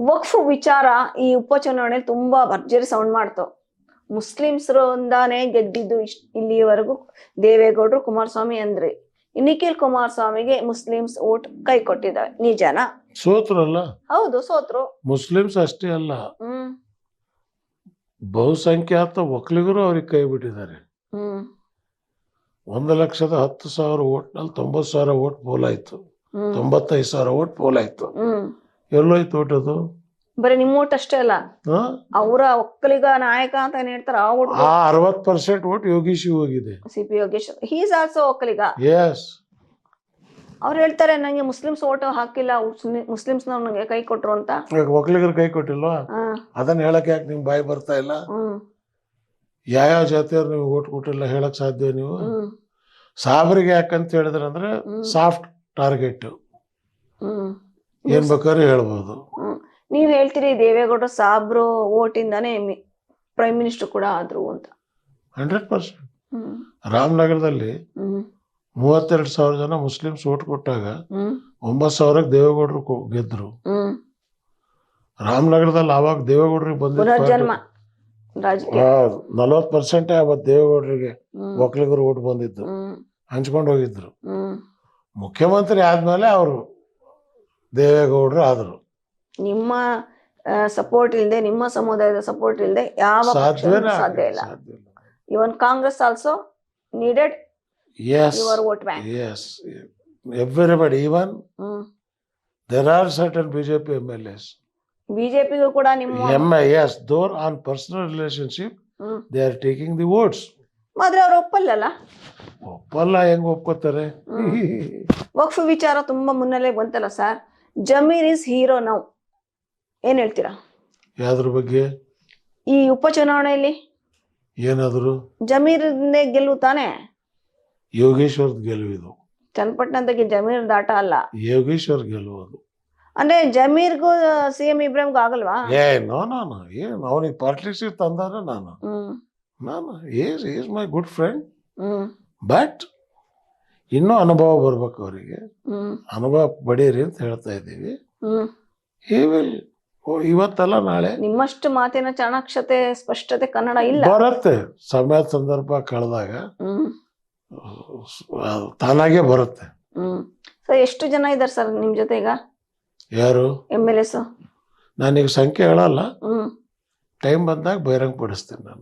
ವಕ್ಫ್ ವಿಚಾರ ಈ ಉಪಚುನಾವಣೆ ತುಂಬಾ ಭರ್ಜರಿ ಸೌಂಡ್ ಮಾಡ್ತು. ಮುಸ್ಲಿಮ್ಸರಿಂದಾನೇ ಗೆದ್ದಿದ್ದು ಇಲ್ಲಿವರೆಗೂ ದೇವೇಗೌಡರು, ಕುಮಾರಸ್ವಾಮಿ ಅಂದ್ರಿ. ನಿಖಿಲ್ ಕುಮಾರಸ್ವಾಮಿಗೆ ಮುಸ್ಲಿಮ್ಸ್ ಓಟ್ ಕೈ ಕೊಟ್ಟಿದ್ದಾವೆ, ನಿಜನಾ? ಸೋತ್ರಲ್ಲ. ಹೌದು, ಸೋತ್ರು. ಮುಸ್ಲಿಮ್ಸ್ ಅಷ್ಟೇ ಅಲ್ಲ, ಬಹುಸಂಖ್ಯಾತ ಒಕ್ಕಲಿಗರು ಅವ್ರಿಗೆ ಕೈ ಬಿಟ್ಟಿದ್ದಾರೆ. 1,10,000 ಓಟ್ನಲ್ಲಿ 90,000 ಓಟ್ ಪೋಲಾಯ್ತು, 95,000 ಓಟ್ ಪೋಲಾಯ್ತು. ಎಲ್ಲೋಯ್ತು ಓಟ್ ಅದು? ಬರೀ ನಿಮ್ಮ ಓಟ್ ಅಷ್ಟೇ ಅಲ್ಲ, ಅವರ ಒಕ್ಕಲಿಗ ನಾಯಕ ಅಂತ ಏನ್ ಹೇಳ್ತಾರ ಆ ಓಟ್, 60% ಓಟ್ ಯೋಗೀಶ್ ಹೋಗಿದೆ. CP Yogesh, he is also Vokkaliga. Yes. ಅವ್ರು ಹೇಳ್ತಾರೆ ನಂಗೆ ಮುಸ್ಲಿಮ್ಸ್ ಓಟ್ ಹಾಕಿಲ್ಲ, ಮುಸ್ಲಿಮ್ಸ್ ನನಗೆ ಕೈ ಕೊಟ್ರು ಅಂತ. ಒಕ್ಕಲಿಗರು ಕೈ ಕೊಟ್ಟಿಲ್ವಾ? ಅದನ್ನ ಹೇಳಕ್ ಯಾಕೆ ನಿಮ್ ಬಾಯಿ ಬರ್ತಾ ಇಲ್ಲ? ಯಾವ ಜಾತಿಯವ್ರು ನೀವು ಓಟ್ ಕೊಟ್ಟಿಲ್ಲ ಹೇಳಕ್ ಸಾಧ್ಯ? ನೀವು ಸಾಬ್ರಿಗೆ ಯಾಕಂತ ಹೇಳಿದ್ರಂದ್ರೆ ಸಾಫ್ಟ್ ಟಾರ್ಗೆಟ್, ಏನ್ ಬೇಕಾದ್ರೆ ಹೇಳ್ಬೋದು. ನೀವ್ ಹೇಳ್ತೀರಿ ದೇವೇಗೌಡ ಸಾಬ್ರು ಓಟಿಂದಾನೇ ಪ್ರೈಮ್ ಮಿನಿಸ್ಟರ್ ಕೂಡ ಆದ್ರು ಅಂತ. 100%. ರಾಮನಗರದಲ್ಲಿ 32,000 ಜನ ಮುಸ್ಲಿಮ್ಸ್ ಓಟ್ ಕೊಟ್ಟಾಗ 9,000 ದೇವೇಗೌಡರು ಗೆದ್ರು. ರಾಮನಗರದಲ್ಲಿ ಆವಾಗ ದೇವೇಗೌಡರಿಗೆ ಬಂದಿದ್ದು 40% ಅವತ್ತು ದೇವೇಗೌಡರಿಗೆ ಒಕ್ಕಲಿಗರು ಓಟ್ ಬಂದಿದ್ದು, ಹಂಚ್ಕೊಂಡು ಹೋಗಿದ್ರು. ಮುಖ್ಯಮಂತ್ರಿ ಆದ್ಮೇಲೆ ಅವರು ದೇವೇಗೌಡರು ಆದ್ರು. ನಿಮ್ಮ ಸಪೋರ್ಟ್ ಇಲ್ಲದೆ, ನಿಮ್ಮ ಸಮುದಾಯದ ಸಪೋರ್ಟ್ ಇಲ್ಲದೆ ಯಾವ ಸಾಧ್ಯ ಇಲ್ಲ. Even Congress also needed your vote bank. Yes, everybody, even there are certain BJP MLAs. ಬಿಜೆಪಿಗೂ ಕೂಡ ನಿಮ್ಮ yes, though on personal relationship they are taking the votes. ಆದ್ರೆ ಅವ್ರು ಒಪ್ಪಲ್ಲ. ಒಪ್ಪಲ್ಲ, ಹೆಂಗ್ ಒಪ್ಕೋತಾರೆ? ವಕ್ಫ್ ವಿಚಾರ ತುಂಬಾ ಮುನ್ನೆಲೆ ಬಂತಲ್ಲ sir. Zameer is hero now, ಏನ್ ಹೇಳ್ತೀರಾ ಯಾವ್ದ್ರ ಬಗ್ಗೆ? ಈ ಉಪಚುನಾವಣೆಯಲ್ಲಿ ಏನಾದ್ರು ಜಮೀರ್ ಗೆಲುವು ತಾನೆ? ಯೋಗೇಶ್ವರ್ ಗೆಲುವಿದು. ಚನ್ನಪಟ್ಟಣದಾಗೆ ಜಮೀರ್ ದಾಟ ಅಲ್ಲ, ಯೋಗೇಶ್ವರ್ ಗೆಲುವುದು. ಅಂದ್ರೆ ಜಮೀರ್ಗೂ ಸಿಎಂ ಇಬ್ರಾಹಿಂಗೂ ಆಗಲ್ವಾ? ನೋ ಏನು ಅವನಿಗೆ ಪಾರ್ಟ್ನರ್ಶಿಪ್ ತಂದಾರ. ನಾನು is my good friend, but ಇನ್ನೂ ಅನುಭವ ಬರ್ಬೇಕು ಅವರಿಗೆ. ಅನುಭವ ಪಡೀರಿ ಅಂತ ಹೇಳ್ತಾ ಇದ್ದೀವಿ. ಇವತ್ತಲ್ಲ ನಾಳೆ ನಿಮ್ಮಷ್ಟು ಮಾತಿನ ಚಾಣಾಕ್ಷತೆ, ಸ್ಪಷ್ಟತೆ ಕನ್ನಡ ಇಲ್ಲ. ಬರುತ್ತೆ, ಸಮಯ ಸಂದರ್ಭ ಕಳೆದಾಗ ತಾನಾಗೆ ಬರುತ್ತೆ. ಸರ್, ಎಷ್ಟು ಜನ ಇದಾರೆ ಸರ್ ನಿಮ್ ಜೊತೆ ಈಗ? ಯಾರು MLAs? ನಾನೀಗ ಸಂಖ್ಯೆ ಹೇಳಲ್ಲ, ಟೈಮ್ ಬಂದಾಗ ಬಹಿರಂಗ ಪಡಿಸ್ತೀನಿ ನಾನು.